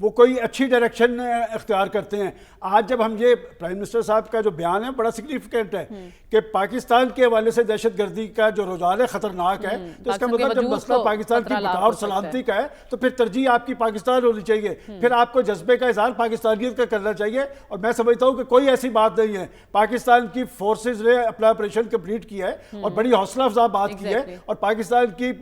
وہ کوئی اچھی ڈائریکشن اختیار کرتے ہیں. آج جب ہم یہ پرائم منسٹر صاحب کا جو بیان ہے بڑا سگنیفیکنٹ ہے کہ پاکستان کے حوالے سے دہشت گردی کا جو رجحان ہے خطرناک ہے, تو اس کا مطلب جب مسئلہ پاکستان کی بقا اور سلامتی کا ہے تو پھر ترجیح آپ کی پاکستان ہونی چاہیے, پھر آپ کو جذبے کا اظہار پاکستانیت کا کرنا چاہیے. اور میں سمجھتا ہوں کہ کوئی ایسی بات نہیں ہے, پاکستان کی فورسز نے اپنا آپریشن کمپلیٹ کیا ہے اور بڑی حوصلہ افزا بات کی ہے, اور پاکستان کی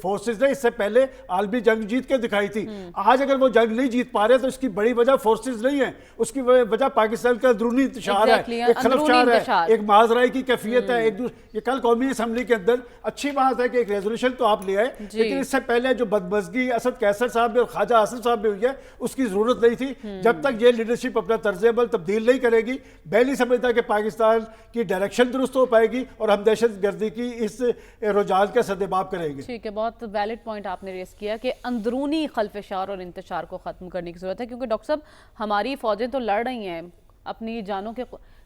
فورسز نے اس سے پہلے عالمی جنگ جیت کے دکھائی تھی. آج اگر وہ جنگ نہیں جیت پا رہے تو اس کی بڑی وجہ فورسز نہیں ہے, اس کی وجہ پاکستان کا اندرونی انتشار ہے, ایک خلفشار ہے, ایک معاذرائی کی کیفیت ہے. یہ کل قومی اسمبلی کے اندر اچھی بات ہے کہ ایک ریزولوشن تو آپ لے آئے, لیکن اس سے پہلے جو بدمزگی اسد قیصر صاحب اور خواجہ حاصل صاحب میں ہوئی ہے اس کی ضرورت نہیں تھی. جب تک یہ لیڈرشپ اپنا طرز عمل تبدیل نہیں کرے گی, میں نہیں سمجھتا کہ پاکستان کی ڈائریکشن درست ہو پائے گی اور ہم دہشت گردی کی اس رجحان کا سدباب کریں گے. ٹھیک ہے, بہت ویلڈ پوائنٹ آپ نے ریز کیا کہ اندرونی خلفشار اور انتشار کو ختم کرنے کی ضرورت ہے, کیونکہ ڈاکٹر صاحب ہماری فوجیں تو لڑ رہی ہیں, اپنی جانوں کے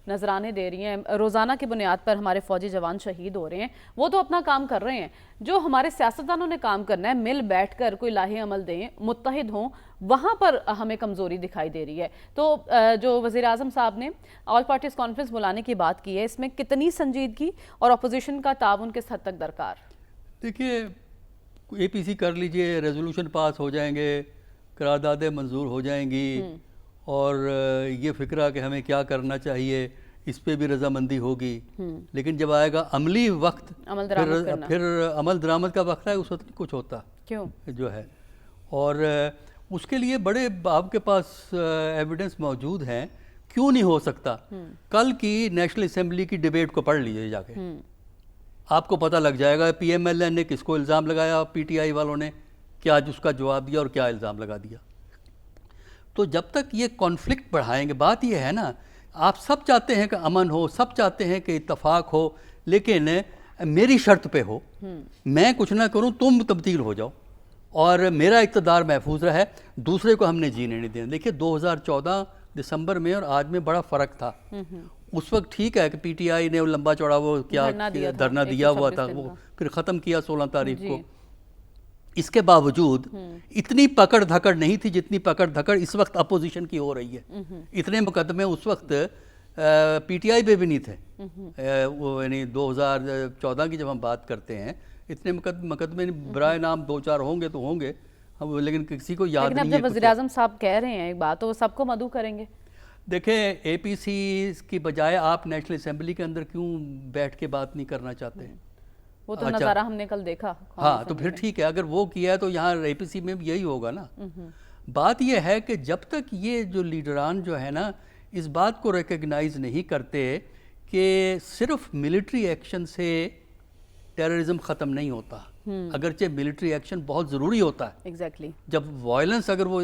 نذرانے دے رہی ہیں, روزانہ کی بنیاد پر ہمارے فوجی جوان شہید ہو رہے ہیں, وہ تو اپنا کام کر رہے ہیں. جو ہمارے سیاستدانوں نے کام کرنا ہے, مل بیٹھ کر کوئی لاہے عمل دیں, متحد ہوں, وہاں پر ہمیں کمزوری دکھائی دے رہی ہے. تو جو وزیر اعظم صاحب نے آل پارٹیز کانفرنس بلانے کی بات کی ہے, اس میں کتنی سنجیدگی اور اپوزیشن کا تعاون کس حد تک درکار؟ دیکھیے, اے پی سی کر لیجئے, ریزولوشن پاس ہو جائیں گے, قراردادیں منظور ہو جائیں گی, اور یہ فکرہ کہ ہمیں کیا کرنا چاہیے اس پہ بھی رضامندی ہوگی. لیکن جب آئے گا عملی وقت, پھر عمل درآمد کا وقت ہے, اس وقت کچھ ہوتا کیوں جو ہے. اور اس کے لیے بڑے آپ کے پاس ایویڈنس موجود ہیں. کیوں نہیں ہو سکتا؟ کل کی نیشنل اسمبلی کی ڈیبیٹ کو پڑھ لیجیے جا کے, آپ کو پتہ لگ جائے گا پی ایم ایل این نے کس کو الزام لگایا, پی ٹی آئی والوں نے کیا اس کا جواب دیا اور کیا الزام لگا دیا. تو جب تک یہ کانفلکٹ بڑھائیں گے, بات یہ ہے نا, آپ سب چاہتے ہیں کہ امن ہو, سب چاہتے ہیں کہ اتفاق ہو, لیکن میری شرط پہ ہو, میں کچھ نہ کروں, تم تبدیل ہو جاؤ اور میرا اقتدار محفوظ رہے, دوسرے کو ہم نے جینے نہیں دینا. دیکھیے 2014 دسمبر میں اور آج میں بڑا فرق تھا. اس وقت ٹھیک ہے کہ پی ٹی آئی نے لمبا چوڑا وہ کیا دھرنا دیا ہوا تھا, وہ پھر ختم کیا 16 تاریخ کو. اس کے باوجود اتنی پکڑ دھکڑ نہیں تھی جتنی پکڑ دھکڑ اس وقت اپوزیشن کی ہو رہی ہے. اتنے مقدمے اس وقت پی ٹی آئی پہ بھی نہیں تھے, وہ یعنی 2014 کی جب ہم بات کرتے ہیں, اتنے مقدمے برائے نام 2-4 ہوں گے تو ہوں گے, لیکن کسی کو یاد نہیں ہے. لیکن اب جب وزیر اعظم صاحب کہہ رہے ہیں ایک بات, تو وہ سب کو مدعو کریں گے. دیکھیں, اے پی سی کی بجائے آپ نیشنل اسمبلی کے اندر کیوں بیٹھ کے بات نہیں کرنا چاہتے ہیں؟ وہ تو نظارہ ہم نے کل دیکھا. ہاں, تو پھر ٹھیک ہے, اگر وہ کیا ہے تو یہاں اے پی سی میں بھی یہی ہوگا نا. بات یہ ہے کہ جب تک یہ جو لیڈران جو ہے نا اس بات کو ریکگنائز نہیں کرتے کہ صرف ملٹری ایکشن سے ٹیررزم ختم نہیں ہوتا, اگرچہ ملٹری ایکشن بہت ضروری ہوتا ہے. ایگزیکٹلی, جب وائلنس اگر وہ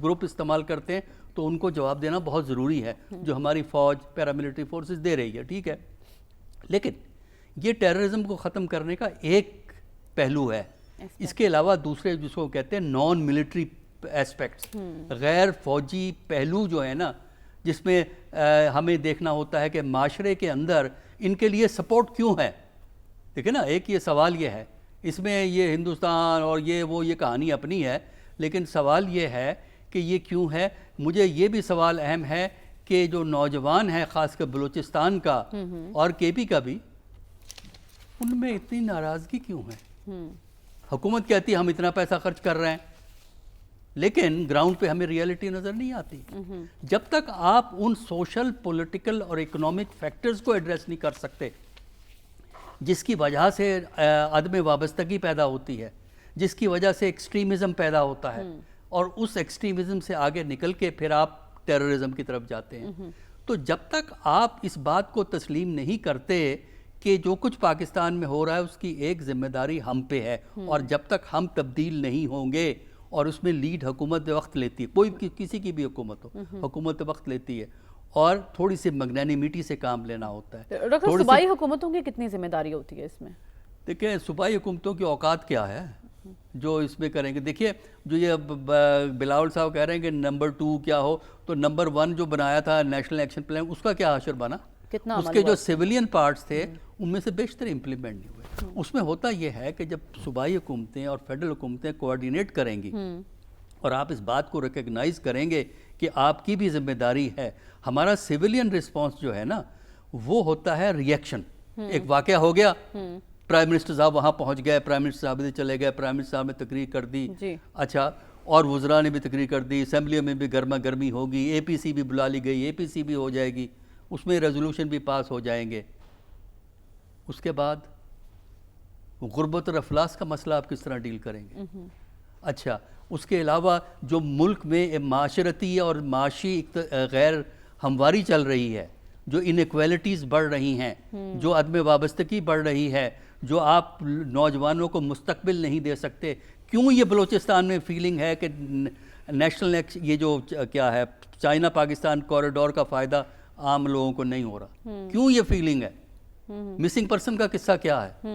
گروپ استعمال کرتے ہیں تو ان کو جواب دینا بہت ضروری ہے, جو ہماری فوج پیراملٹری فورسز دے رہی ہے, ٹھیک ہے. لیکن یہ ٹیررزم کو ختم کرنے کا ایک پہلو ہے. اس کے علاوہ دوسرے جس کو کہتے ہیں نان ملٹری ایسپیکٹس, غیر فوجی پہلو جو ہے نا, جس میں ہمیں دیکھنا ہوتا ہے کہ معاشرے کے اندر ان کے لیے سپورٹ کیوں ہے. دیکھیں نا, ایک یہ سوال یہ ہے, اس میں یہ ہندوستان اور یہ کہانی اپنی ہے, لیکن سوال یہ ہے کہ یہ کیوں ہے. مجھے یہ بھی سوال اہم ہے کہ جو نوجوان ہیں, خاص کر بلوچستان کا اور کے پی کا بھی, ان میں اتنی ناراضگی کیوں ہے؟ حکومت کہتی ہے ہم اتنا پیسہ خرچ کر رہے ہیں, لیکن گراؤنڈ پہ ہمیں ریئلٹی نظر نہیں آتی. جب تک آپ ان سوشل, پولیٹیکل اور اکنامک فیکٹرز کو ایڈریس نہیں کر سکتے جس کی وجہ سے عدم وابستگی پیدا ہوتی ہے, جس کی وجہ سے ایکسٹریمزم پیدا ہوتا ہے, اور اس ایکسٹریمزم سے آگے نکل کے پھر آپ ٹیررزم کی طرف جاتے ہیں. تو جب تک آپ اس بات کو تسلیم نہیں کرتے کہ جو کچھ پاکستان میں ہو رہا ہے اس کی ایک ذمہ داری ہم پہ ہے, اور جب تک ہم تبدیل نہیں ہوں گے, اور اس میں لیڈ حکومت وقت لیتی ہے, کوئی کسی کی بھی حکومت ہو, حکومت وقت لیتی ہے, اور تھوڑی سی مگنانیمیٹی سے کام لینا ہوتا ہے. ڈاکٹر, صوبائی حکومتوں کی کتنی ذمہ داری ہوتی ہے اس میں؟ دیکھیں, صوبائی حکومتوں کی اوقات کیا ہے جو اس میں کریں گے. دیکھیے, جو یہ بلاول صاحب کہہ رہے ہیں کہ نمبر 2 کیا ہو, تو نمبر 1 جو بنایا تھا نیشنل ایکشن پلان, اس کا کیا حشر بنا؟ اس کے جو سیویلین پارٹس تھے ان میں سے بیشتر امپلیمنٹ نہیں ہوئے. اس میں ہوتا یہ ہے کہ جب صوبائی حکومتیں اور فیڈرل حکومتیں کوآرڈینیٹ کریں گی اور آپ اس بات کو ریکگنائز کریں گے کہ آپ کی بھی ذمہ داری ہے. ہمارا سویلین رسپانس جو ہے نا وہ ہوتا ہے ریئیکشن. ایک واقعہ ہو گیا, پرائم منسٹر صاحب وہاں پہنچ گئے, پرائم منسٹر صاحب ادھر چلے گئے, پرائم منسٹر صاحب نے تقریر کر دی, اچھا, اور وزراء نے بھی تقریر کر دی, اسمبلیوں میں بھی گرما گرمی ہوگی, اے پی سی بھی بلا لی گئی, اے پی سی بھی ہو جائے گی, اس میں ریزولوشن بھی پاس ہو جائیں گے. اس کے بعد غربت اور افلاس کا مسئلہ آپ کس طرح ڈیل کریں گے؟ اچھا, اس کے علاوہ جو ملک میں معاشرتی اور معاشی غیر ہمواری چل رہی ہے, جو انیکویلٹیز بڑھ رہی ہیں, جو عدم وابستگی بڑھ رہی ہے, جو آپ نوجوانوں کو مستقبل نہیں دے سکتے, کیوں یہ بلوچستان میں فیلنگ ہے کہ نیشنل یہ جو کیا ہے چائنا پاکستان کوریڈور کا فائدہ عام لوگوں کو نہیں ہو رہا, کیوں یہ فیلنگ ہے؟ مسنگ پرسن کا قصہ کیا ہے؟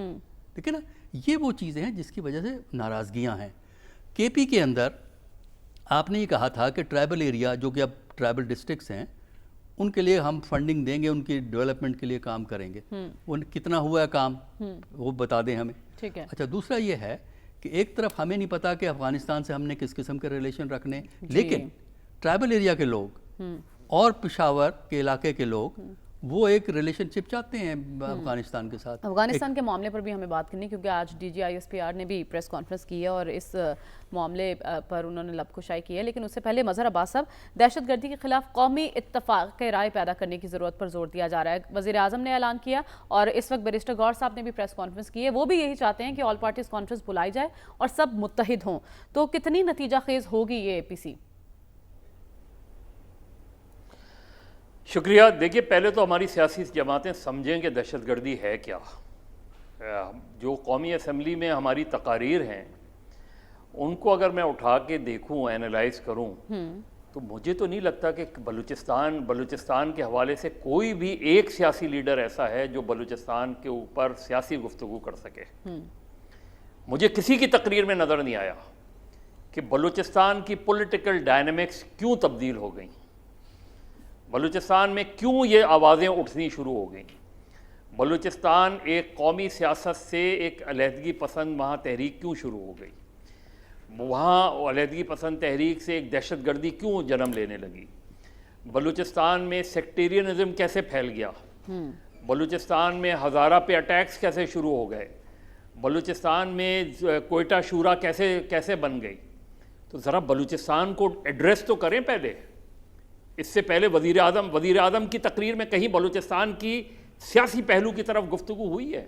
ٹھیک ہے نا, یہ وہ چیزیں ہیں جس کی وجہ سے ناراضگیاں ہیں. کے پی کے اندر آپ نے یہ کہا تھا کہ ٹرائبل ایریا جو کہ اب ٹرائبل ڈسٹرکٹس ہیں ان کے لیے ہم فنڈنگ دیں گے, ان کی ڈیولپمنٹ کے لیے کام کریں گے. وہ کتنا ہوا ہے کام وہ بتا دیں ہمیں. اچھا, دوسرا یہ ہے کہ ایک طرف ہمیں نہیں پتا کہ افغانستان سے ہم نے کس قسم کے ریلیشن رکھنے, لیکن ٹرائبل ایریا کے لوگ اور پشاور کے علاقے کے لوگ وہ ایک ریلیشن شپ چاہتے ہیں افغانستان کے ساتھ. افغانستان کے معاملے پر بھی ہمیں بات کرنی, کیونکہ آج D G I S P R نے بھی پریس کانفرنس کی ہے اور اس معاملے پر انہوں نے لب کشائی کی ہے. لیکن اس سے پہلے مظہر عباس صاحب, دہشت گردی کے خلاف قومی اتفاق رائے پیدا کرنے کی ضرورت پر زور دیا جا رہا ہے. وزیر اعظم نے اعلان کیا اور اس وقت بیرسٹر غور صاحب نے بھی پریس کانفرنس کی ہے. وہ بھی یہی چاہتے ہیں کہ آل پارٹیز کانفرنس بلائی جائے اور سب متحد ہوں. تو کتنی نتیجہ خیز ہوگی یہ اے پی سی؟ شکریہ. دیکھیے, پہلے تو ہماری سیاسی جماعتیں سمجھیں کہ دہشت گردی ہے کیا. جو قومی اسمبلی میں ہماری تقاریر ہیں ان کو اگر میں اٹھا کے دیکھوں, اینالائز کروں, تو مجھے تو نہیں لگتا کہ بلوچستان کے حوالے سے کوئی بھی ایک سیاسی لیڈر ایسا ہے جو بلوچستان کے اوپر سیاسی گفتگو کر سکے. مجھے کسی کی تقریر میں نظر نہیں آیا کہ بلوچستان کی پولیٹیکل ڈائنامکس کیوں تبدیل ہو گئیں, بلوچستان میں کیوں یہ آوازیں اٹھنی شروع ہو گئیں. بلوچستان ایک قومی سیاست سے ایک علیحدگی پسند وہاں تحریک کیوں شروع ہو گئی, وہاں علیحدگی پسند تحریک سے ایک دہشت گردی کیوں جنم لینے لگی, بلوچستان میں سیکٹیرینزم کیسے پھیل گیا, بلوچستان میں ہزارہ پہ اٹیکس کیسے شروع ہو گئے, بلوچستان میں کوئٹہ شورا کیسے بن گئی. تو ذرا بلوچستان کو ایڈریس تو کریں پہلے. اس سے پہلے وزیر اعظم کی تقریر میں کہیں بلوچستان کی سیاسی پہلو کی طرف گفتگو ہوئی ہے؟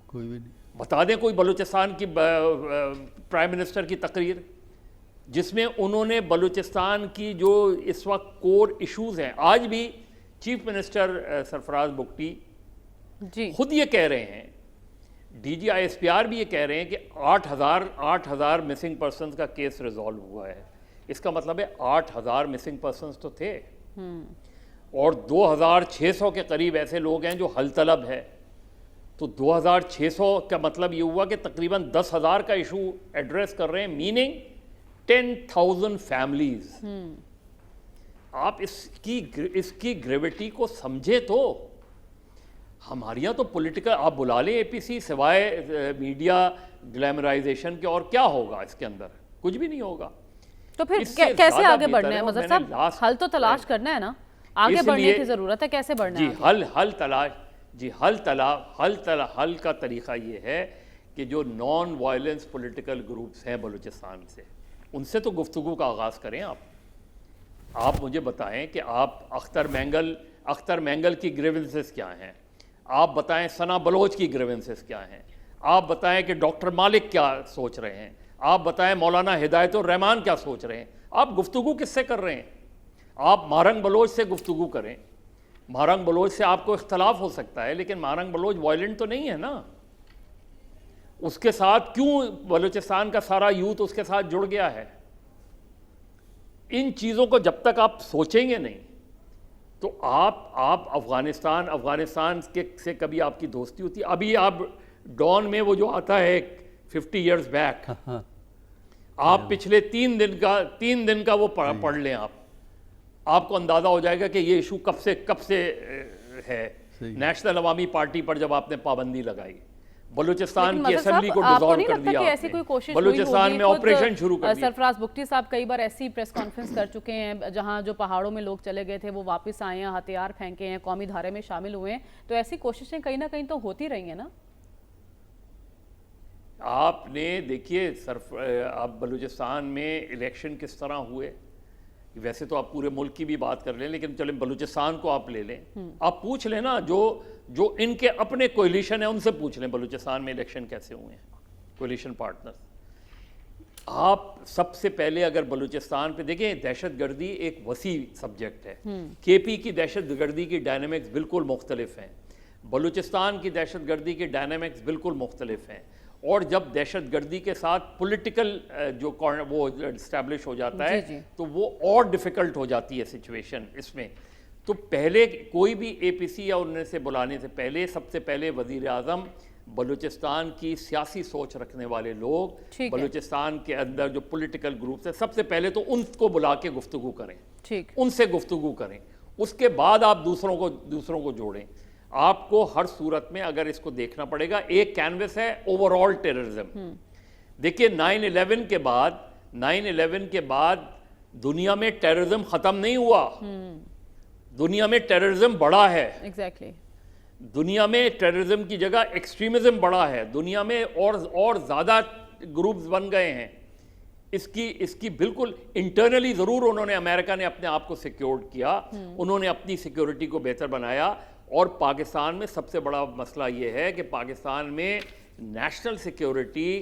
کوئی بھی نہیں. بتا دیں کوئی بلوچستان کی پرائم منسٹر کی تقریر جس میں انہوں نے بلوچستان کی جو اس وقت کور ایشوز ہیں. آج بھی چیف منسٹر سرفراز بگٹی خود یہ کہہ رہے ہیں, D G I S P R بھی یہ کہہ رہے ہیں کہ 8,000 مسنگ پرسنز کا کیس ریزالو ہوا ہے. اس کا مطلب ہے 8,000 مسنگ پرسنز تو تھے اور 2,600 کے قریب ایسے لوگ ہیں جو حل طلب ہے. تو 2,600 کا مطلب یہ ہوا کہ تقریباً 10,000 کا ایشو ایڈریس کر رہے ہیں, میننگ 10,000 فیملیز. آپ اس کی گریویٹی کو سمجھے تو. ہمارے یہاں تو پولیٹیکل آپ بلا لیں اے پی سی, سوائے میڈیا گلیمرائزیشن کے اور کیا ہوگا اس کے اندر؟ کچھ بھی نہیں ہوگا. تو پھر کیسے آگے بڑھنا ہے مظہر صاحب؟ حل تو تلاش کرنا ہے نا, آگے بڑھنے کی ضرورت ہے. کیسے بڑھنا ہے؟ حل کا طریقہ یہ ہے کہ جو نان وائلنس پولیٹیکل گروپس ہیں بلوچستان سے, ان سے تو گفتگو کا آغاز کریں. آپ مجھے بتائیں کہ آپ اختر مینگل کی گریونسز کیا ہیں, آپ بتائیں ثنا بلوچ کی گریونسز کیا ہیں, آپ بتائیں کہ ڈاکٹر مالک کیا سوچ رہے ہیں, آپ بتائیں مولانا ہدایت الرحمان کیا سوچ رہے ہیں. آپ گفتگو کس سے کر رہے ہیں؟ آپ مہرنگ بلوچ سے گفتگو کریں. مہرنگ بلوچ سے آپ کو اختلاف ہو سکتا ہے, لیکن مہرنگ بلوچ وائلنٹ تو نہیں ہے نا. اس کے ساتھ کیوں بلوچستان کا سارا یوتھ اس کے ساتھ جڑ گیا ہے؟ ان چیزوں کو جب تک آپ سوچیں گے نہیں تو آپ افغانستان سے کبھی آپ کی دوستی ہوتی. ابھی آپ ڈان میں وہ جو آتا ہے 50 ایئرز بیک, آپ پچھلے 3 دن کا وہ پڑھ لیں, آپ کو اندازہ ہو جائے گا کہ یہ ایشو کب سے ہے. نیشنل عوامی پارٹی پر جب آپ نے پابندی لگائی, بلوچستان کی مظہر اسمبلی کو صاحب، آپ کو ڈیزالو نہیں کر لگتا دیا کہ آپ ایسی نے، کوئی کوشش بلوچستان میں آپریشن شروع کر دیا. سرفراز بگٹی صاحب کئی بار ایسی پریس کانفرنس کر چکے ہیں جہاں جو پہاڑوں میں لوگ چلے گئے تھے وہ واپس آئے ہیں، ہتھیار پھینکے ہیں، قومی دھارے میں شامل ہوئے ہیں، تو ایسی کوششیں کہیں نہ کہیں تو ہوتی رہی ہیں نا. آپ نے دیکھیے آپ بلوچستان میں الیکشن کس طرح ہوئے، ویسے تو آپ پورے ملک کی بھی بات کر لیں لیکن چلیں بلوچستان کو آپ لے لیں. آپ پوچھ لیں نا جو ان کے اپنے کولیشن ہیں ان سے پوچھ لیں بلوچستان میں الیکشن کیسے ہوئے ہیں، کولیشن پارٹنر. آپ سب سے پہلے اگر بلوچستان پہ دیکھیں، دہشت گردی ایک وسیع سبجیکٹ ہے. کے پی کی دہشت گردی کی ڈائنامکس بالکل مختلف ہیں، بلوچستان کی دہشت گردی کی ڈائنامکس بالکل مختلف ہیں. اور جب دہشت گردی کے ساتھ پولیٹیکل جو وہ اسٹیبلش ہو جاتا ہے تو وہ اور ڈیفیکلٹ ہو جاتی ہے سچویشن اس میں. تو پہلے کوئی بھی اے پی سی یا انہیں سے بلانے سے پہلے سب سے پہلے وزیر اعظم بلوچستان کی سیاسی سوچ رکھنے والے لوگ، بلوچستان کے اندر جو پولیٹیکل گروپس ہیں، سب سے پہلے تو ان کو بلا کے گفتگو کریں، ان سے گفتگو کریں، اس کے بعد آپ دوسروں کو جوڑیں. آپ کو ہر صورت میں اگر اس کو دیکھنا پڑے گا، ایک کینوس ہے اوور آل ٹیررزم. دیکھیے 9/11 کے بعد دنیا میں ٹیررزم ختم نہیں ہوا، دنیا میں ٹیررزم بڑا ہے. دنیا میں ٹیررزم کی جگہ ایکسٹریمزم بڑا ہے، دنیا میں اور زیادہ گروپس بن گئے ہیں. اس کی بالکل انٹرنلی ضرور انہوں نے، امریکہ نے اپنے آپ کو سیکیورڈ کیا، انہوں نے اپنی سیکیورٹی کو بہتر بنایا. اور پاکستان میں سب سے بڑا مسئلہ یہ ہے کہ پاکستان میں نیشنل سیکیورٹی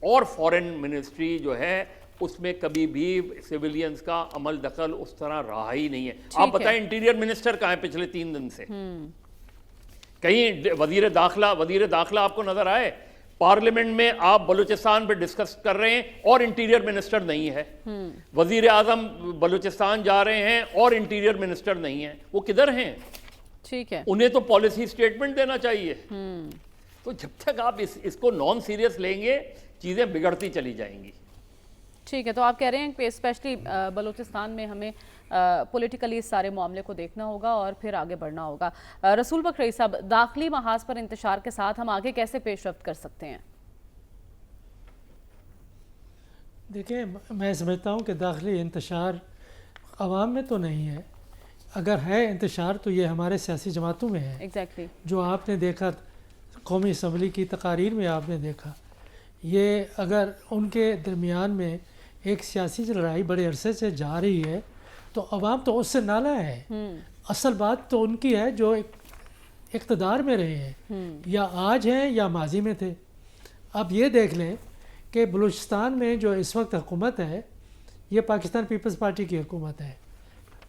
اور فورن منسٹری جو ہے اس میں کبھی بھی سیویلینز کا عمل دخل اس طرح رہا ہی نہیں ہے. آپ بتائیں انٹیریئر منسٹر کہاں ہے پچھلے 3 دن سے؟ کہیں وزیر داخلہ آپ کو نظر آئے؟ پارلیمنٹ میں آپ بلوچستان پہ ڈسکس کر رہے ہیں اور انٹیریئر منسٹر نہیں ہے. وزیر اعظم بلوچستان جا رہے ہیں اور انٹیریئر منسٹر نہیں ہیں. وہ کدھر ہیں؟ انہیں تو پالیسی سٹیٹمنٹ دینا چاہیے. تو جب تک آپ اس کو نان سیریس لیں گے چیزیں بگڑتی چلی جائیں گی. ٹھیک ہے، تو آپ کہہ رہے ہیں کہ اسپیشلی بلوچستان میں ہمیں پولیٹیکلی اس سارے معاملے کو دیکھنا ہوگا اور پھر آگے بڑھنا ہوگا. رسول بخش رئیس صاحب، داخلی محاذ پر انتشار کے ساتھ ہم آگے کیسے پیش رفت کر سکتے ہیں؟ دیکھیں، میں سمجھتا ہوں کہ داخلی انتشار عوام میں تو نہیں ہے. اگر ہے انتشار تو یہ ہمارے سیاسی جماعتوں میں ہے. جو آپ نے دیکھا قومی اسمبلی کی تقاریر میں آپ نے دیکھا، یہ اگر ان کے درمیان میں ایک سیاسی لڑائی بڑے عرصے سے جا رہی ہے تو عوام تو اس سے نالا ہے. اصل بات تو ان کی ہے جو اقتدار میں رہے ہیں، یا آج ہیں یا ماضی میں تھے. اب یہ دیکھ لیں کہ بلوچستان میں جو اس وقت حکومت ہے یہ پاکستان پیپلز پارٹی کی حکومت ہے.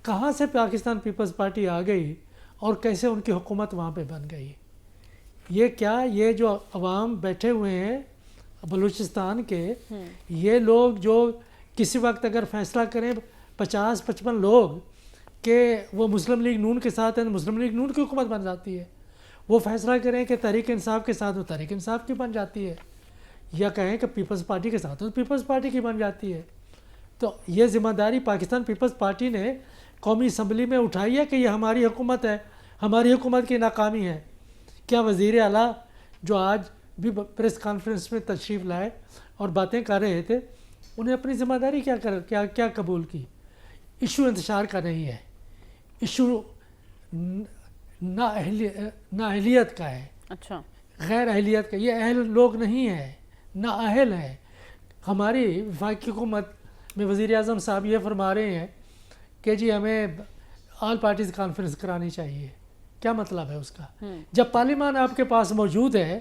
کہاں سے پاکستان پیپلز پارٹی آ گئی اور کیسے ان کی حکومت وہاں پہ بن گئی؟ یہ جو عوام بیٹھے ہوئے ہیں بلوچستان کے، یہ لوگ جو کسی وقت اگر فیصلہ کریں 50-55 لوگ کہ وہ مسلم لیگ نون کے ساتھ ہیں، مسلم لیگ نون کی حکومت بن جاتی ہے. وہ فیصلہ کریں کہ تحریک انصاف کے ساتھ، وہ تحریک انصاف کی بن جاتی ہے. یا کہیں کہ پیپلز پارٹی کے ساتھ، وہ پیپلز پارٹی کی بن جاتی ہے. تو یہ ذمہ داری پاکستان پیپلز پارٹی نے قومی اسمبلی میں اٹھائی ہے کہ یہ ہماری حکومت ہے، ہماری حکومت کی ناکامی ہے. کیا وزیر اعلیٰ جو آج بھی پریس کانفرنس میں تشریف لائے اور باتیں کر رہے تھے، انہیں اپنی ذمہ داری کیا قبول کی؟ ایشو انتشار کا نہیں ہے، ایشو نااہلیت کا ہے. اچھا، غیر اہلیت کا. یہ اہل لوگ نہیں ہیں، نااہل ہیں. ہماری وفاقی حکومت میں وزیر اعظم صاحب یہ فرما رہے ہیں کہ جی ہمیں آل پارٹیز کانفرنس کرانی چاہیے. کیا مطلب ہے اس کا؟ جب پارلیمان آپ کے پاس موجود ہے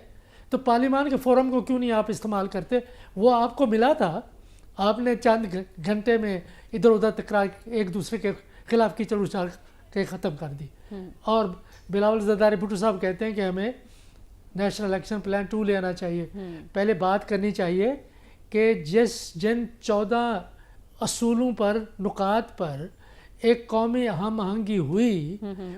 تو پارلیمان کے فورم کو کیوں نہیں آپ استعمال کرتے؟ وہ آپ کو ملا تھا، آپ نے چند گھنٹے میں ادھر ادھر تکرار ایک دوسرے کے خلاف کیچڑ اچھال کے ختم کر دی. اور بلاول زرداری بھٹو صاحب کہتے ہیں کہ ہمیں نیشنل الیکشن پلان 2 لے آنا چاہیے. پہلے بات کرنی چاہیے کہ جن 14 اصولوں پر، نکات پر ایک قومی ہم آہنگی ہوئی،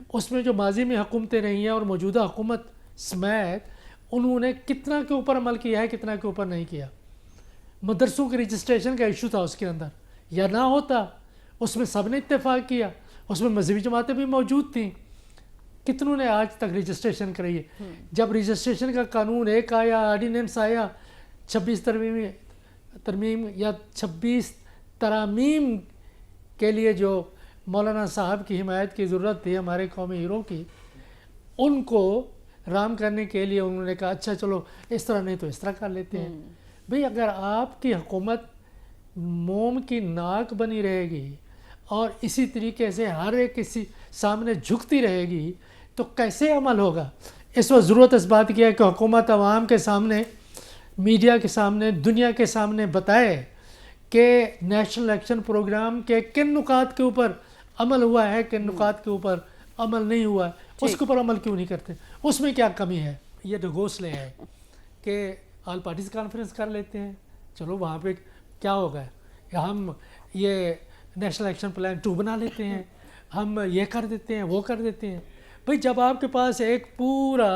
اس میں جو ماضی میں حکومتیں رہی ہیں اور موجودہ حکومت سمیت انہوں نے کتنا کے اوپر عمل کیا ہے، کتنا کے اوپر نہیں کیا. مدرسوں کے رجسٹریشن کا ایشو تھا اس کے اندر، یا نہ ہوتا، اس میں سب نے اتفاق کیا، اس میں مذہبی جماعتیں بھی موجود تھیں. کتنوں نے آج تک رجسٹریشن کرائی ہے. جب رجسٹریشن کا قانون ایک آیا, آرڈیننس آیا 26 ترمیم یا 26 ترامیم کے لیے جو مولانا صاحب کی حمایت کی ضرورت تھی ہمارے قومی ہیرو کی, ان کو رام کرنے کے لیے انہوں نے کہا اچھا چلو اس طرح نہیں تو اس طرح کر لیتے ہیں. بھئی اگر آپ کی حکومت موم کی ناک بنی رہے گی اور اسی طریقے سے ہر ایک کسی سامنے جھکتی رہے گی تو کیسے عمل ہوگا؟ اس وقت ضرورت اس بات کی ہے کہ حکومت عوام کے سامنے, میڈیا کے سامنے, دنیا کے سامنے بتائے کہ نیشنل ایکشن پروگرام کے کن نکات کے اوپر عمل ہوا ہے, کن نکات کے اوپر عمل نہیں ہوا ہے, اس کے اوپر عمل کیوں نہیں کرتے, اس میں کیا کمی ہے. یہ ڈھگوسلے ہیں کہ آل پارٹیز کانفرنس کر لیتے ہیں, چلو وہاں پہ کیا ہوگا, ہم یہ نیشنل ایکشن پلان 2 بنا لیتے ہیں, ہم یہ کر دیتے ہیں, وہ کر دیتے ہیں. بھئی جب آپ کے پاس ایک پورا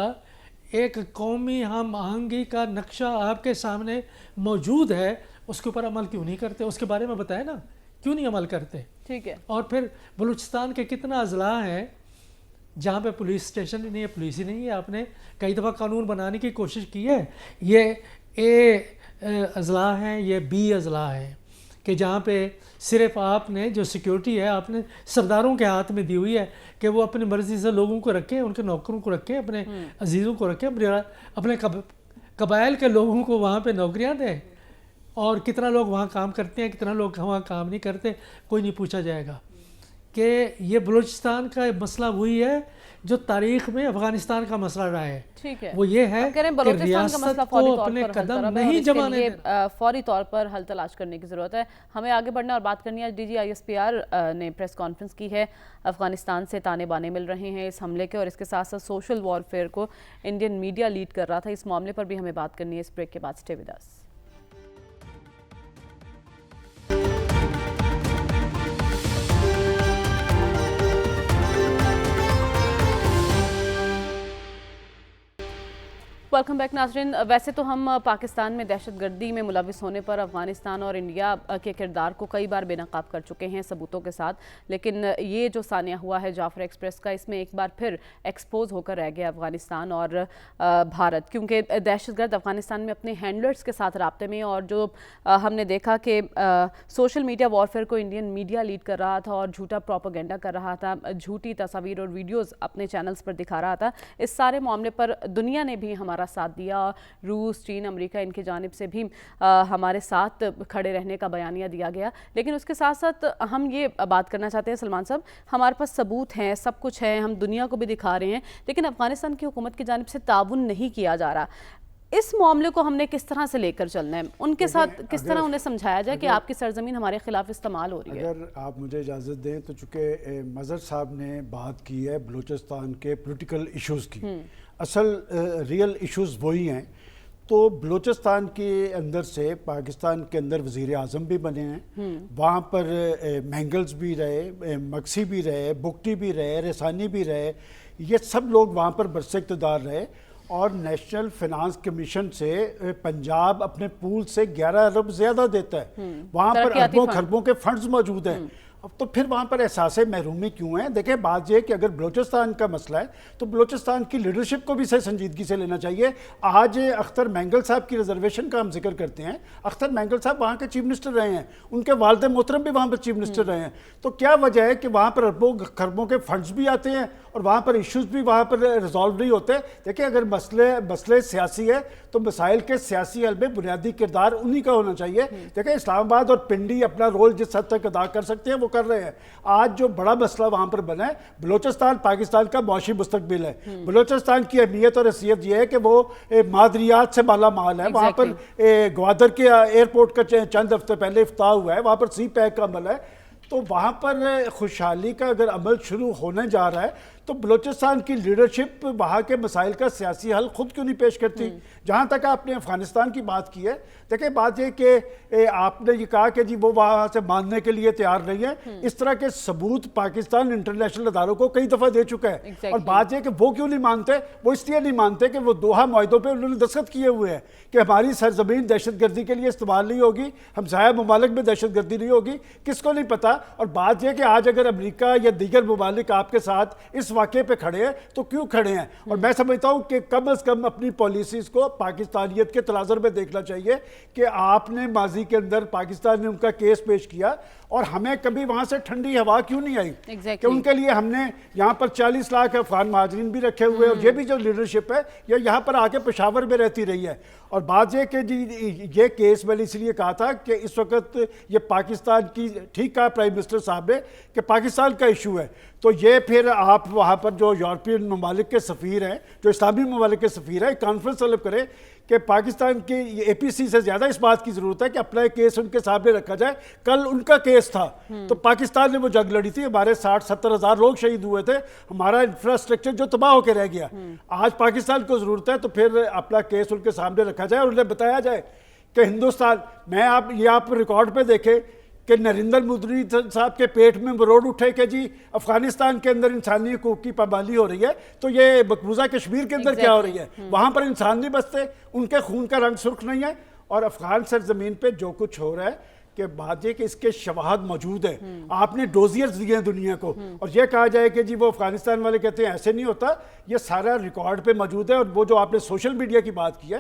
ایک قومی ہم آہنگی کا نقشہ آپ کے سامنے موجود ہے, اس کے اوپر عمل کیوں نہیں کرتے؟ اس کے بارے میں بتائیں نا, کیوں نہیں عمل کرتے؟ ٹھیک ہے. اور پھر بلوچستان کے کتنا اضلاع ہیں جہاں پہ پولیس اسٹیشن ہی نہیں ہے, پولیس ہی نہیں ہے. آپ نے کئی دفعہ قانون بنانے کی کوشش کی ہے, یہ اے اضلاع ہیں, یہ بی اضلاع ہیں, کہ جہاں پہ صرف آپ نے جو سیکیورٹی ہے آپ نے سرداروں کے ہاتھ میں دی ہوئی ہے کہ وہ اپنی مرضی سے لوگوں کو رکھیں, ان کے نوکروں کو رکھیں, اپنے عزیزوں کو رکھیں, اپنے قبائل کے لوگوں کو وہاں پہ نوکریاں دیں. اور کتنا لوگ وہاں کام کرتے ہیں, کتنا لوگ وہاں کام نہیں کرتے, کوئی نہیں پوچھا جائے گا. کہ یہ بلوچستان کا مسئلہ وہی ہے جو تاریخ میں افغانستان کا مسئلہ رہا ہے. ٹھیک ہے, وہ یہ ہے کہ ریاست کو اپنے قدم نہیں جمانے, فوری طور پر حل تلاش کرنے کی ضرورت ہے. ہمیں آگے بڑھنا اور بات کرنی ہے. DGISPR نے پریس کانفرنس کی ہے. افغانستان سے تانے بانے مل رہے ہیں اس حملے کے, اور اس کے ساتھ ساتھ سوشل وارفیئر کو انڈین میڈیا لیڈ کر رہا تھا. اس معاملے پر بھی ہمیں بات کرنی ہے. اس بریک کے بعد stay with us. Welcome back ناظرین. ویسے تو ہم پاکستان میں دہشت گردی میں ملوث ہونے پر افغانستان اور انڈیا کے کردار کو کئی بار بے نقاب کر چکے ہیں ثبوتوں کے ساتھ, لیکن یہ جو سانحہ ہوا ہے جعفر ایکسپریس کا, اس میں ایک بار پھر ایکسپوز ہو کر رہ گیا افغانستان اور بھارت, کیونکہ دہشت گرد افغانستان میں اپنے ہینڈلرز کے ساتھ رابطے میں, اور جو ہم نے دیکھا کہ سوشل میڈیا وارفیئر کو انڈین میڈیا لیڈ کر رہا تھا اور جھوٹا پروپیگنڈا کر رہا تھا, جھوٹی تصاویر اور ویڈیوز اپنے چینلز پر دکھا رہا تھا. اس سارے معاملے پر دنیا نے بھی ہمارا ساتھ دیا. روس, چین, امریکہ, ان کی جانب سے بھی ہمارے ساتھ کھڑے رہنے کا بیانیہ دیا گیا. لیکن اس کے ساتھ ساتھ ہم یہ بات کرنا چاہتے ہیں سلمان صاحب, ہمارے پاس ثبوت ہیں, سب کچھ ہے, ہم دنیا کو بھی دکھا رہے ہیں, لیکن افغانستان کی حکومت کی جانب سے تعاون نہیں کیا جا رہا. اس معاملے کو ہم نے کس طرح سے لے کر چلنا ہے, ان کے ساتھ کس طرح انہیں سمجھایا جائے کہ آپ کی سرزمین ہمارے خلاف استعمال ہو رہی ہے؟ اگر آپ مجھے اجازت دیں تو چونکہ مظہر صاحب نے بات کی ہے بلوچستان کے پولیٹیکل ایشوز کی, اصل ریئل ایشوز وہی ہیں. تو بلوچستان کے اندر سے پاکستان کے اندر وزیر اعظم بھی بنے ہیں, وہاں پر مینگلز بھی رہے, مکسی بھی رہے, بگٹی بھی رہے, رسانی بھی رہے, یہ سب لوگ وہاں پر برسر اقتدار رہے. اور نیشنل فائنانس کمیشن سے پنجاب اپنے پول سے 11 ارب زیادہ دیتا ہے, وہاں پر اربوں خربوں کے فنڈز موجود ہیں. اب تو پھر وہاں پر احساس محرومی کیوں ہیں؟ دیکھیں بات یہ کہ اگر بلوچستان کا مسئلہ ہے تو بلوچستان کی لیڈرشپ کو بھی سے سنجیدگی سے لینا چاہیے. آج اختر مینگل صاحب کی ریزرویشن کا ہم ذکر کرتے ہیں. اختر مینگل صاحب وہاں کے چیف منسٹر رہے ہیں, ان کے والد محترم بھی وہاں پر چیف منسٹر رہے ہیں. تو کیا وجہ ہے کہ وہاں پر اربوں خربوں کے فنڈز بھی آتے ہیں اور وہاں پر ایشوز بھی وہاں پر ریزالو نہیں ہوتے؟ دیکھیں اگر مسئلے سیاسی ہے تو مسائل کے سیاسی حل میں بنیادی کردار انہی کا ہونا چاہیے. دیکھیں اسلام آباد اور پنڈی اپنا رول جس حد تک ادا کر سکتے ہیں وہ کر رہے ہیں. آج جو بڑا مسئلہ وہاں پر بنا ہے, بلوچستان پاکستان کا معاشی مستقبل ہے. بلوچستان کی اہمیت اور حیثیت یہ ہے کہ وہ معدنیات سے مالا مال ہے. وہاں پر گوادر کے ایئرپورٹ کا چند ہفتے پہلے افتتاح ہوا ہے, وہاں پر سی پیک کا عمل ہے. تو وہاں پر خوشحالی کا اگر عمل شروع ہونے جا رہا ہے تو بلوچستان کی لیڈرشپ وہاں کے مسائل کا سیاسی حل خود کیوں نہیں پیش کرتی؟ جہاں تک آپ نے افغانستان کی بات کی ہے, دیکھیں بات یہ کہ آپ نے یہ کہا کہ جی وہ وہاں سے ماننے کے لیے تیار نہیں ہے. اس طرح کے ثبوت پاکستان انٹرنیشنل اداروں کو کئی دفعہ دے چکا ہے. اور بات یہ کہ وہ کیوں نہیں مانتے, وہ اس لیے نہیں مانتے کہ وہ دوحہ معاہدوں پہ انہوں نے دستخط کیے ہوئے ہیں کہ ہماری سرزمین دہشت گردی کے لیے استعمال نہیں ہوگی, ہمسایہ ممالک میں دہشت گردی نہیں ہوگی. کس کو نہیں پتا؟ اور بات یہ کہ آج اگر امریکہ یا دیگر ممالک آپ کے ساتھ اس واقعے پہ کھڑے ہیں تو کیوں کھڑے ہیں. اور میں سمجھتا ہوں کہ کم از کم اپنی پالیسیز کو پاکستانیت کے تناظر میں دیکھنا چاہیے کہ آپ نے ماضی کے اندر پاکستان نے ان کا کیس پیش کیا اور ہمیں کبھی وہاں سے ٹھنڈی ہوا کیوں نہیں آئی کہ ان کے لیے ہم نے یہاں پر 40 لاکھ افغان مہاجرین بھی رکھے ہوئے اور یہ بھی جو لیڈرشپ ہے یہ یہاں پر آ کے پشاور میں رہتی رہی ہے. اور بات یہ کہ جی یہ کیس میں نے اس لیے کہا تھا کہ اس وقت یہ پاکستان کی ٹھیک کہا پرائم منسٹر صاحب نے کہ پاکستان کا ایشو ہے, تو یہ پھر آپ وہاں پر جو یورپین ممالک کے سفیر ہیں, جو اسلامی ممالک کے سفیر ہیں, کانفرنس طلب کریں کہ پاکستان کی اے پی سی سے زیادہ اس بات کی ضرورت ہے کہ اپنا کیس ان کے سامنے رکھا جائے. کل ان کا کیس تھا تو پاکستان نے وہ جنگ لڑی تھی, ہمارے 60-70 ہزار لوگ شہید ہوئے تھے, ہمارا انفراسٹرکچر جو تباہ ہو کے رہ گیا. آج پاکستان کو ضرورت ہے تو پھر اپنا کیس ان کے سامنے رکھا جائے اور انہیں بتایا جائے کہ ہندوستان میں آپ ریکارڈ پہ دیکھیں کہ نریندر مودی صاحب کے پیٹ میں مروڑ اٹھے کہ جی افغانستان کے اندر انسانی حقوق کی پابندی ہو رہی ہے تو یہ مقبوضہ کشمیر کے اندر کیا ہو رہی ہے, وہاں پر انسان نہیں بستے, ان کے خون کا رنگ سرخ نہیں ہے. اور افغان سرزمین پہ جو کچھ ہو رہا ہے کہ بات یہ کہ اس کے شواہد موجود ہیں, آپ نے ڈوزیئرز دیے ہیں دنیا کو, اور یہ کہا جائے کہ جی وہ افغانستان والے کہتے ہیں ایسے نہیں ہوتا, یہ سارا ریکارڈ پہ موجود ہے. اور وہ جو آپ نے سوشل میڈیا کی بات کی ہے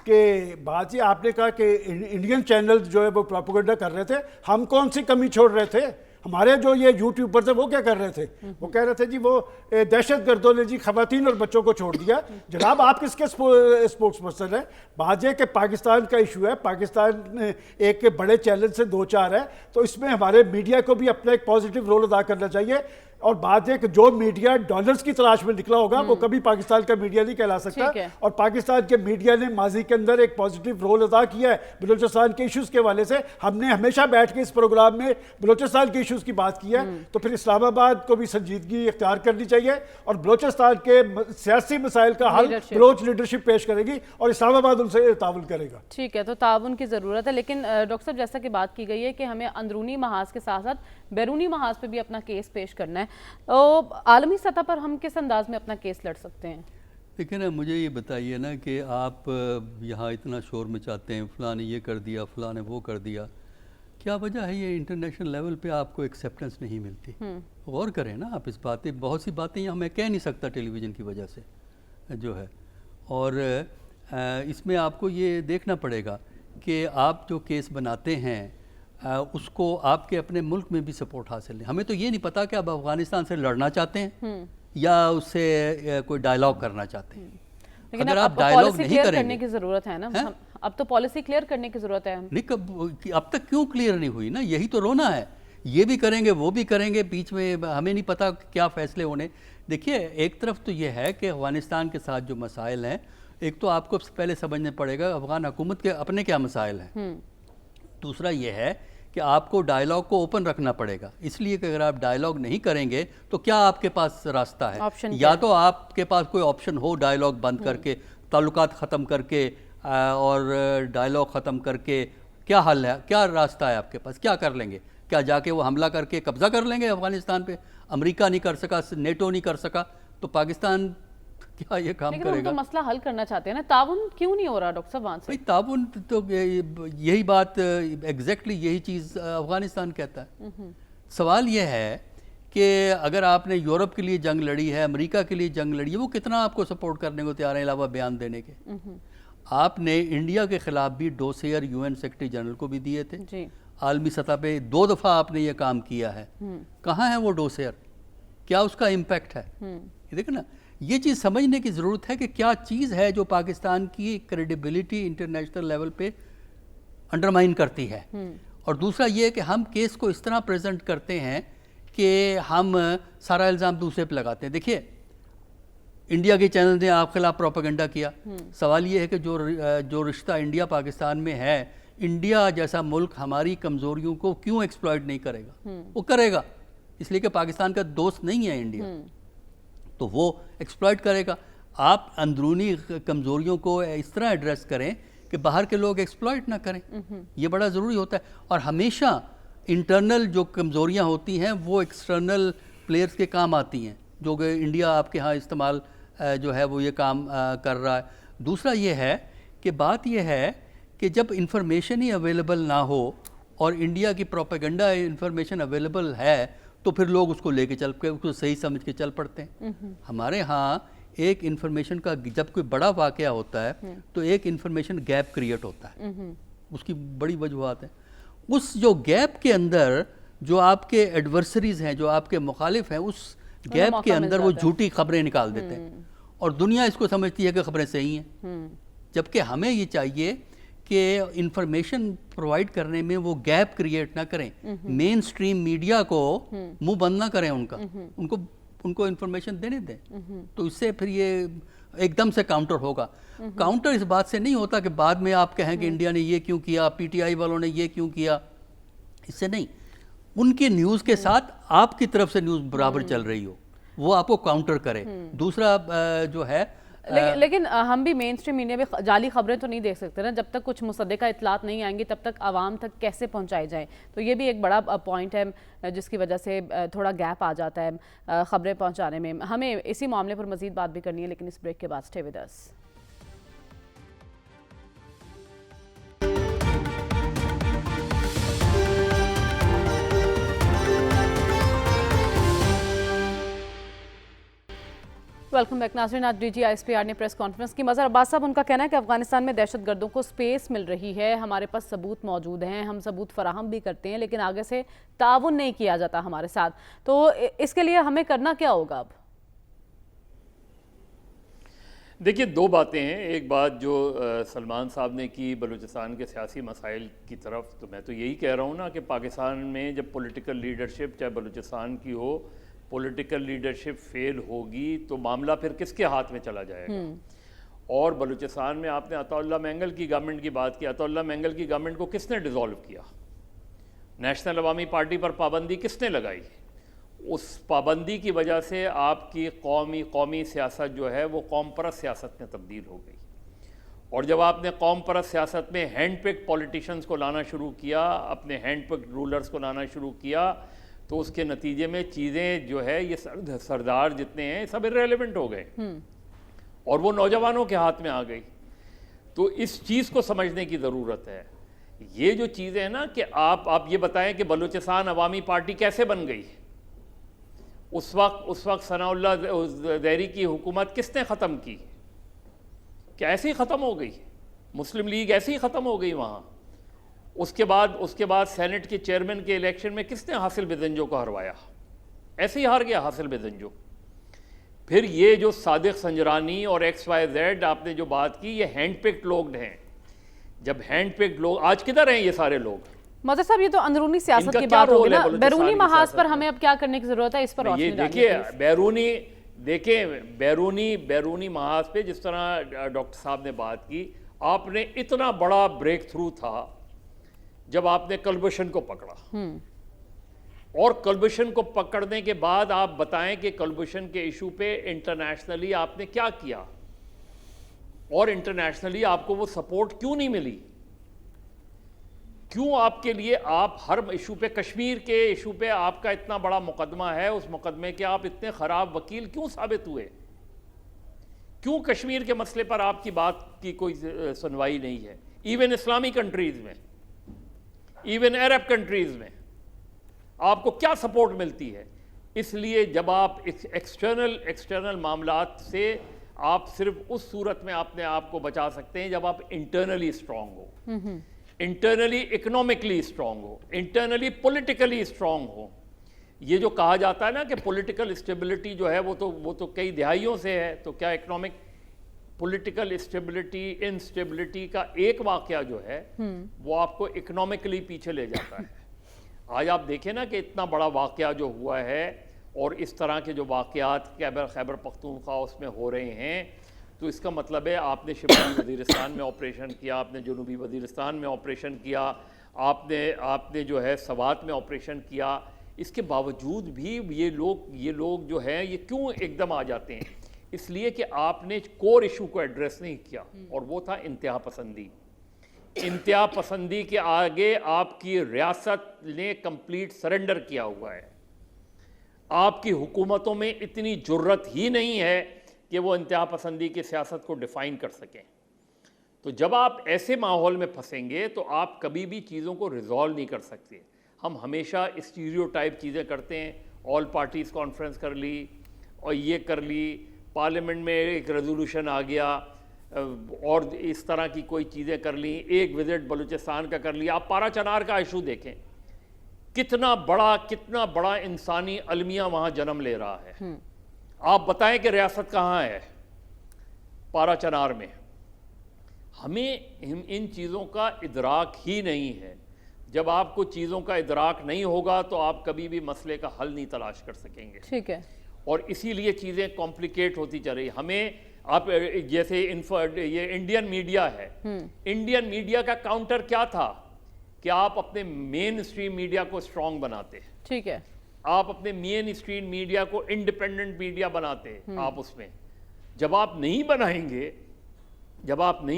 کہ بات یہ آپ نے کہا کہ انڈین چینل جو ہے وہ پروپیگنڈا کر رہے تھے, ہم کون سی کمی چھوڑ رہے تھے؟ ہمارے جو یہ یوٹیوبر تھے وہ کیا کر رہے تھے؟ وہ کہہ رہے تھے جی وہ دہشت گردوں نے جی خواتین اور بچوں کو چھوڑ دیا. جناب آپ کس کے اسپوکس پرسن ہیں؟ بات یہ کہ پاکستان کا ایشو ہے, پاکستان ایک بڑے چیلنج سے دو چار ہے, تو اس میں ہمارے میڈیا کو بھی اپنا ایک پازیٹیو رول ادا کرنا چاہیے. اور بات یہ کہ جو میڈیا ڈالرز کی تلاش میں نکلا ہوگا وہ کبھی پاکستان کا میڈیا نہیں کہلا سکتا. اور پاکستان کے میڈیا نے ماضی کے اندر ایک پازیٹیو رول ادا کیا ہے بلوچستان کے ایشوز کے حوالے سے. ہم نے ہمیشہ بیٹھ کے اس پروگرام میں بلوچستان کے ایشوز کی بات کی ہے, تو پھر اسلام آباد کو بھی سنجیدگی اختیار کرنی چاہیے اور بلوچستان کے سیاسی مسائل کا حل بلوچ لیڈرشپ پیش کرے گی اور اسلام آباد ان سے تعاون کرے گا. ٹھیک ہے, تو تعاون کی ضرورت ہے, لیکن ڈاکٹر صاحب جیسا کہ بات کی گئی ہے کہ ہمیں اندرونی محاذ کے ساتھ ساتھ بیرونی محاذ پہ بھی اپنا کیس پیش کرنا ہے, تو عالمی سطح پر ہم کس انداز میں اپنا کیس لڑ سکتے ہیں؟ دیکھیں نا, مجھے یہ بتائیے نا کہ آپ یہاں اتنا شور مچاتے ہیں, فلاں نے یہ کر دیا, فلاں نے وہ کر دیا, کیا وجہ ہے یہ انٹرنیشنل لیول پہ آپ کو ایکسیپٹنس نہیں ملتی؟ غور کریں نا آپ اس باتیں, بہت سی باتیں یہاں میں کہہ نہیں سکتا ٹیلی ویژن کی وجہ سے جو ہے. اور اس میں آپ کو یہ دیکھنا پڑے گا کہ آپ جو کیس بناتے ہیں اس کو آپ کے اپنے ملک میں بھی سپورٹ حاصل ہے. ہمیں تو یہ نہیں پتا کہ آپ افغانستان سے لڑنا چاہتے ہیں یا اس سے کوئی ڈائلاگ کرنا چاہتے ہیں. لیکن اگر آپ ڈائلاگ نہیں کرنے کی ضرورت ہے نا, اب تو پالیسی کلیئر کرنے کی ضرورت ہے. نہیں, اب تک کیوں کلیئر نہیں ہوئی نا, یہی تو رونا ہے. یہ بھی کریں گے وہ بھی کریں گے, بیچ میں ہمیں نہیں پتا کیا فیصلے ہونے. دیکھیے ایک طرف تو یہ ہے کہ افغانستان کے ساتھ جو مسائل ہیں, ایک تو آپ کو پہلے سمجھنے پڑے گا افغان حکومت کے اپنے کیا مسائل ہیں. دوسرا یہ ہے کہ آپ کو ڈائلاگ کو اوپن رکھنا پڑے گا, اس لیے کہ اگر آپ ڈائلاگ نہیں کریں گے تو کیا آپ کے پاس راستہ ہے؟ یا تو آپ کے پاس کوئی آپشن ہو ڈائلاگ بند کر کے, تعلقات ختم کر کے اور ڈائلاگ ختم کر کے, کیا حل ہے, کیا راستہ ہے آپ کے پاس, کیا کر لیں گے؟ کیا جا کے وہ حملہ کر کے قبضہ کر لیں گے افغانستان پہ؟ امریکہ نہیں کر سکا, نیٹو نہیں کر سکا, تو پاکستان کیا یہ کام کرے گا؟ لیکن ہم تو مسئلہ حل کرنا چاہتے ہیں نا, تعاون کیوں نہیں ہو رہا ڈاکٹر صاحب وہاں سے؟ تعاون تو یہی بات ایگزیکٹلی یہی چیز افغانستان کہتا ہے. سوال یہ ہے کہ اگر آپ نے یورپ کے لیے جنگ لڑی ہے, امریکہ کے لیے جنگ لڑی ہے, وہ کتنا آپ کو سپورٹ کرنے کو تیار ہے علاوہ بیان دینے کے؟ آپ نے انڈیا کے خلاف بھی dossier you N secretary general کو بھی دیے تھے, عالمی سطح پہ 2 دفعہ آپ نے یہ کام کیا ہے. کہاں ہے وہ ڈوسیئر؟ کیا اس کا امپیکٹ ہے؟ دیکھیں نا, یہ چیز سمجھنے کی ضرورت ہے کہ کیا چیز ہے جو پاکستان کی کریڈیبلٹی انٹرنیشنل لیول پہ انڈرمائن کرتی ہے. اور دوسرا یہ کہ ہم کیس کو اس طرح پریزنٹ کرتے ہیں کہ ہم سارا الزام دوسرے پہ لگاتے ہیں. دیکھیے انڈیا کے چینل نے آپ خلاف پروپیگنڈا کیا. سوال یہ ہے کہ جو رشتہ انڈیا پاکستان میں ہے, انڈیا جیسا ملک ہماری کمزوریوں کو کیوں ایکسپلائٹ نہیں کرے گا؟ وہ کرے گا, اس لیے کہ پاکستان کا دوست نہیں ہے انڈیا, تو وہ ایکسپلائٹ کرے گا. آپ اندرونی کمزوریوں کو اس طرح ایڈریس کریں کہ باہر کے لوگ ایکسپلائٹ نہ کریں, یہ بڑا ضروری ہوتا ہے. اور ہمیشہ انٹرنل جو کمزوریاں ہوتی ہیں وہ ایکسٹرنل پلیئرز کے کام آتی ہیں, جو کہ انڈیا آپ کے ہاں استعمال جو ہے وہ یہ کام کر رہا ہے. دوسرا یہ ہے کہ بات یہ ہے کہ جب انفارمیشن ہی اویلیبل نہ ہو اور انڈیا کی پروپیگنڈا انفارمیشن اویلیبل ہے تو پھر لوگ اس کو لے کے اس کو صحیح سمجھ کے چل پڑتے ہیں. ہمارے ہاں ایک انفارمیشن کا جب کوئی بڑا واقعہ ہوتا ہے تو ایک انفارمیشن گیپ کریٹ ہوتا ہے. اس کی بڑی وجوہات ہیں. اس جو گیپ کے اندر جو آپ کے ایڈورسریز ہیں, جو آپ کے مخالف ہیں, اس گیپ کے اندر وہ جھوٹی خبریں نکال دیتے ہیں اور دنیا اس کو سمجھتی ہے کہ خبریں صحیح ہیں. جبکہ ہمیں یہ چاہیے کہ انفارمیشن پرووائڈ کرنے میں وہ گیپ کریٹ نہ کریں. مین سٹریم میڈیا کو منہ بند نہ کریں ان کو انفارمیشن دینے دیں. تو اس سے پھر یہ ایک دم سے کاؤنٹر ہوگا. کاؤنٹر اس بات سے نہیں ہوتا کہ بعد میں آپ کہیں کہ انڈیا نے یہ کیوں کیا, پی ٹی آئی والوں نے یہ کیوں کیا. اس سے نہیں, ان کی نیوز کے ساتھ آپ کی طرف سے نیوز برابر چل رہی ہو, وہ آپ کو کاؤنٹر کرے. دوسرا جو ہے, لیکن ہم بھی مین سٹریم میڈیا میں جعلی خبریں تو نہیں دیکھ سکتے نا. جب تک کچھ مصدقہ اطلاعات نہیں آئیں گی تب تک عوام تک کیسے پہنچائی جائیں. تو یہ بھی ایک بڑا پوائنٹ ہے جس کی وجہ سے تھوڑا گیپ آ جاتا ہے خبریں پہنچانے میں. ہمیں اسی معاملے پر مزید بات بھی کرنی ہے, لیکن اس بریک کے بعد stay with us. Welcome back ناظرین. آج D G I S P R نے پریس کانفرنس کی. مظہر عباس صاحب, ان کا کہنا ہے کہ افغانستان میں دہشت گردوں کو سپیس مل رہی ہے, ہمارے پاس ثبوت موجود ہیں, ہم ثبوت فراہم بھی کرتے ہیں, لیکن آگے سے تعاون نہیں کیا جاتا ہمارے ساتھ. تو اس کے لیے ہمیں کرنا کیا ہوگا اب؟ دیکھیے, دو باتیں ہیں. ایک بات جو سلمان صاحب نے کی بلوچستان کے سیاسی مسائل کی طرف, تو میں تو یہی کہہ رہا ہوں نا کہ پاکستان میں جب پولیٹیکل لیڈرشپ چاہے بلوچستان کی ہو, پولیٹیکل لیڈرشپ فیل ہوگی تو معاملہ پھر کس کے ہاتھ میں چلا جائے گا. اور بلوچستان میں آپ نے عطا اللہ مینگل کی گورنمنٹ کی بات کی. عطا اللہ مینگل کی گورنمنٹ کو کس نے ڈیزالو کیا؟ نیشنل عوامی پارٹی پر پابندی کس نے لگائی؟ اس پابندی کی وجہ سے آپ کی قومی سیاست جو ہے وہ قوم پرست سیاست میں تبدیل ہو گئی. اور جب آپ نے قوم پرست سیاست میں ہینڈ پک پولیٹیشنز کو لانا شروع کیا, اپنے ہینڈ پک رولرز کو لانا شروع کیا, تو اس کے نتیجے میں چیزیں جو ہے یہ سردار جتنے ہیں سب irrelevant ہو گئے اور وہ نوجوانوں کے ہاتھ میں آ گئی. تو اس چیز کو سمجھنے کی ضرورت ہے. یہ جو چیزیں ہیں نا کہ آپ یہ بتائیں کہ بلوچستان عوامی پارٹی کیسے بن گئی؟ اس وقت ثناء اللہ زہری کی حکومت کس نے ختم کی؟ کیا ایسے ہی ختم ہو گئی؟ مسلم لیگ ایسے ہی ختم ہو گئی وہاں؟ اس کے بعد سینٹ کے چیئرمین کے الیکشن میں کس نے حاصل بدنجو کو ہروایا؟ ایسے ہی ہار گیا حاصل بدنجو. پھر یہ جو صادق سنجرانی اور ایکس وائی زیڈ آپ نے جو بات کی, یہ ہینڈ پکڈ لوگ ہیں. جب ہینڈ پکڈ لوگ, آج کدھر ہیں یہ سارے لوگ؟ مظہر صاحب, یہ تو اندرونی سیاست کی بات ہوگی نا. بیرونی محاذ پر ہمیں اب کیا کرنے کی ضرورت ہے, اس پر روشنی ڈالیے. بیرونی محاذ پہ جس طرح ڈاکٹر صاحب نے بات کی, آپ نے اتنا بڑا بریک تھرو تھا جب آپ نے کلبھوشن کو پکڑا. اور کلبھوشن کو پکڑنے کے بعد آپ بتائیں کہ کلبھوشن کے ایشو پہ انٹرنیشنلی آپ نے کیا کیا, اور انٹرنیشنلی آپ کو وہ سپورٹ کیوں نہیں ملی؟ کیوں آپ کے لیے, آپ ہر ایشو پہ, کشمیر کے ایشو پہ آپ کا اتنا بڑا مقدمہ ہے, اس مقدمے کے آپ اتنے خراب وکیل کیوں ثابت ہوئے؟ کیوں کشمیر کے مسئلے پر آپ کی بات کی کوئی سنوائی نہیں ہے؟ ایون اسلامی کنٹریز میں, ایون عرب کنٹریز میں آپ کو کیا سپورٹ ملتی ہے؟ اس لیے جب آپ ایکسٹرنل معاملات سے آپ صرف اس صورت میں اپنے آپ کو بچا سکتے ہیں جب آپ انٹرنلی اسٹرانگ ہو, انٹرنلی اکنامکلی اسٹرانگ ہو, انٹرنلی پولیٹیکلی اسٹرانگ ہو. یہ جو کہا جاتا ہے نا کہ پولیٹیکل اسٹیبلٹی جو ہے وہ تو کئی دہائیوں سے ہے, تو کیا اکنامک پولیٹیکل اسٹیبلٹی انسٹیبلٹی کا ایک واقعہ جو ہے وہ آپ کو اکنامکلی پیچھے لے جاتا ہے؟ آج آپ دیکھیں نا کہ اتنا بڑا واقعہ جو ہوا ہے, اور اس طرح کے جو واقعات خیبر پختونخوا اس میں ہو رہے ہیں, تو اس کا مطلب ہے آپ نے شمالی وزیرستان میں آپریشن کیا, آپ نے جنوبی وزیرستان میں آپریشن کیا, آپ نے جو ہے سوات میں آپریشن کیا. اس کے باوجود بھی یہ لوگ جو ہیں یہ کیوں ایک دم آ جاتے ہیں؟ اس لیے کہ آپ نے کور ایشو کو ایڈریس نہیں کیا, اور وہ تھا انتہا پسندی. انتہا پسندی کے آگے آپ کی ریاست نے کمپلیٹ سرنڈر کیا ہوا ہے. آپ کی حکومتوں میں اتنی جرت ہی نہیں ہے کہ وہ انتہا پسندی کی سیاست کو ڈیفائن کر سکیں. تو جب آپ ایسے ماحول میں پھنسیں گے تو آپ کبھی بھی چیزوں کو ریزالو نہیں کر سکتے. ہم ہمیشہ اسٹیریوٹائپ چیزیں کرتے ہیں آل پارٹیز کانفرنس کر لی اور یہ کر لی, پارلیمنٹ میں ایک ریزولوشن آ گیا, اور اس طرح کی کوئی چیزیں کر لیں, ایک وزٹ بلوچستان کا کر لیا. آپ پارا چنار کا ایشو دیکھیں, کتنا بڑا انسانی المیہ وہاں جنم لے رہا ہے. آپ بتائیں کہ ریاست کہاں ہے؟ پارا چنار میں. ہمیں ان چیزوں کا ادراک ہی نہیں ہے. جب آپ کو چیزوں کا ادراک نہیں ہوگا تو آپ کبھی بھی مسئلے کا حل نہیں تلاش کر سکیں گے. ٹھیک ہے. اور اسی لیے چیزیں کمپلیکیٹ ہوتی چل رہی. ہمیں آپ جیسے یہ انڈین میڈیا ہے, انڈین میڈیا کا کاؤنٹر کیا تھا کہ آپ اپنے مین اسٹریم میڈیا کو اسٹرانگ بناتے. ٹھیک ہے. آپ اپنے مین اسٹریم میڈیا کو انڈیپینڈنٹ میڈیا بناتے. آپ اس میں جب آپ نہیں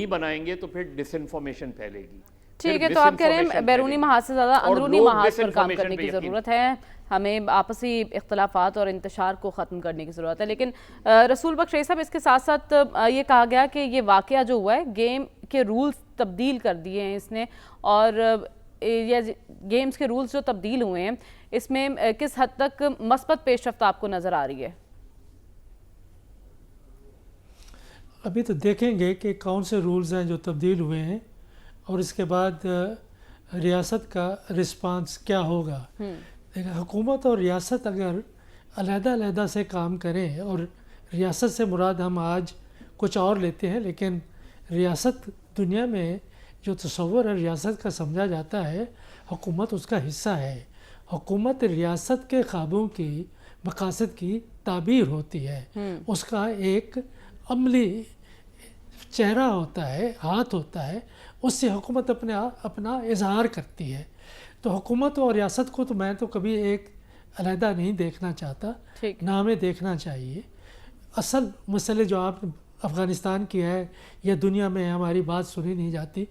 بنائیں گے تو پھر ڈس انفارمیشن پھیلے گی. ٹھیک ہے, تو آپ کہہ رہے ہیں بیرونی محاذ سے زیادہ اندرونی محاذ پر کام کرنے کی ضرورت ہے, ہمیں آپسی اختلافات اور انتشار کو ختم کرنے کی ضرورت ہے. لیکن رسول بخش رئی صاحب, اس کے ساتھ ساتھ یہ کہا گیا کہ یہ واقعہ جو ہوا ہے گیم کے رولز تبدیل کر دیے ہیں اس نے, اور یہ گیمز کے رولز جو تبدیل ہوئے ہیں اس میں کس حد تک مثبت پیش رفت آپ کو نظر آ رہی ہے؟ ابھی تو دیکھیں گے کہ کون سے رولز ہیں جو تبدیل ہوئے ہیں اور اس کے بعد ریاست کا رسپانس کیا ہوگا. حکومت اور ریاست اگر علیحدہ سے کام کریں, اور ریاست سے مراد ہم آج کچھ اور لیتے ہیں, لیکن ریاست دنیا میں جو تصور ہے ریاست کا سمجھا جاتا ہے, حکومت اس کا حصہ ہے. حکومت ریاست کے خوابوں کی, مقاصد کی تعبیر ہوتی ہے, اس کا ایک عملی چہرہ ہوتا ہے, ہاتھ ہوتا ہے, اس سے حکومت اپنا اظہار کرتی ہے. تو حکومت اور ریاست کو تو میں تو کبھی ایک علیحدہ نہیں دیکھنا چاہتا, نہ ہمیں دیکھنا چاہیے. اصل مسئلے جو آپ افغانستان کی ہے یا دنیا میں ہماری بات سنی نہیں جاتی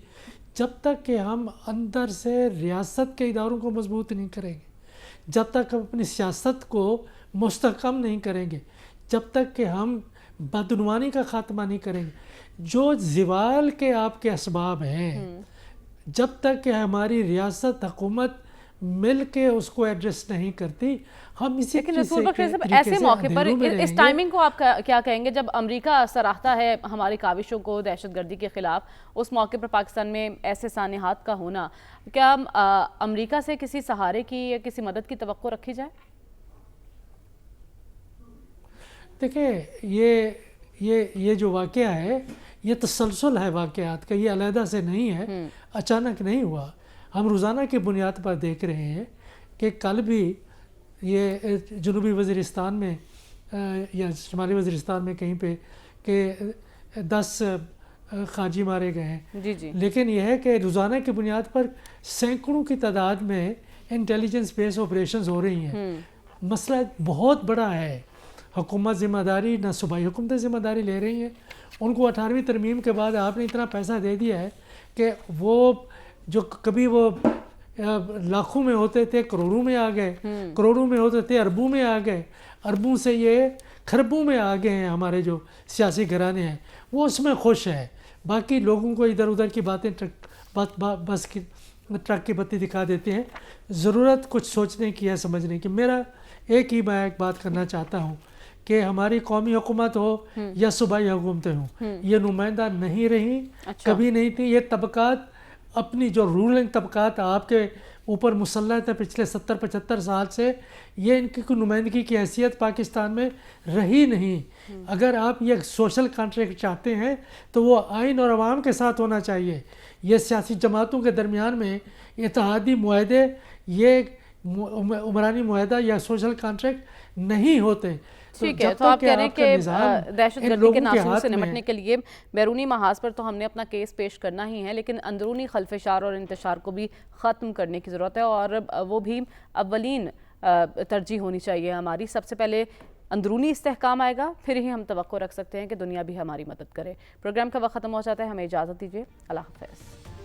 جب تک کہ ہم اندر سے ریاست کے اداروں کو مضبوط نہیں کریں گے, جب تک ہم اپنی سیاست کو مستحکم نہیں کریں گے, جب تک کہ ہم بدعنوانی کا خاتمہ نہیں کریں گے, جو زوال کے آپ کے اسباب ہیں, جب تک کہ ہماری ریاست حکومت مل کے اس کو ایڈریس نہیں کرتی, ہم اسی ایسے موقع پر اس ٹائمنگ کو آپ کیا کہیں گے جب امریکہ سراہتا ہے ہماری کاوشوں کو دہشت گردی کے خلاف, اس موقع پر پاکستان میں ایسے سانحات کا ہونا, کیا امریکہ سے کسی سہارے کی یا کسی مدد کی توقع رکھی جائے؟ دیکھیں یہ جو واقعہ ہے یہ تسلسل ہے واقعات کا, یہ علیحدہ سے نہیں ہے, اچانک نہیں ہوا. ہم روزانہ کی بنیاد پر دیکھ رہے ہیں کہ کل بھی یہ جنوبی وزیرستان میں یا شمالی وزیرستان میں کہیں پہ کہ 10 خارجی مارے گئے ہیں. لیکن یہ ہے کہ روزانہ کی بنیاد پر سینکڑوں کی تعداد میں انٹیلیجنس بیس آپریشنز ہو رہی ہیں. مسئلہ بہت بڑا ہے. حکومت ذمہ داری, نہ صوبائی حکومتیں ذمہ داری لے رہی ہیں. ان کو 18ویں ترمیم کے بعد آپ نے اتنا پیسہ دے دیا ہے کہ وہ جو کبھی وہ لاکھوں میں ہوتے تھے کروڑوں میں آ گئے, کروڑوں میں ہوتے تھے اربوں میں آ گئے, اربوں سے یہ خربوں میں آ گئے ہیں. ہمارے جو سیاسی گھرانے ہیں وہ اس میں خوش ہیں. باقی لوگوں کو ادھر ادھر کی باتیں بس کی ٹرک کی بتی دکھا دیتے ہیں. ضرورت کچھ سوچنے کی ہے, سمجھنے کی. میرا میں ایک بات کرنا چاہتا ہوں کہ ہماری قومی حکومت ہو یا صوبائی حکومتیں ہوں, یہ نمائندہ نہیں رہی, کبھی نہیں تھی. یہ طبقات اپنی جو رولنگ طبقات آپ کے اوپر مسلط ہے پچھلے 70-75 سال سے, یہ ان کی کوئی نمائندگی کی حیثیت پاکستان میں رہی نہیں. اگر آپ یہ سوشل کانٹریکٹ چاہتے ہیں تو وہ آئین اور عوام کے ساتھ ہونا چاہیے. یہ سیاسی جماعتوں کے درمیان میں اتحادی معاہدے, یہ عمرانی معاہدہ یا سوشل کانٹریکٹ نہیں ہوتے. ٹھیک ہے, تو آپ کہہ رہے ہیں کہ دہشت گردی کے ناصروں سے نمٹنے کے لیے بیرونی محاذ پر تو ہم نے اپنا کیس پیش کرنا ہی ہے, لیکن اندرونی خلفشار اور انتشار کو بھی ختم کرنے کی ضرورت ہے, اور وہ بھی اولین ترجیح ہونی چاہیے ہماری. سب سے پہلے اندرونی استحکام آئے گا, پھر ہی ہم توقع رکھ سکتے ہیں کہ دنیا بھی ہماری مدد کرے. پروگرام کا وقت ختم ہو جاتا ہے, ہمیں اجازت دیجیے. اللہ حافظ.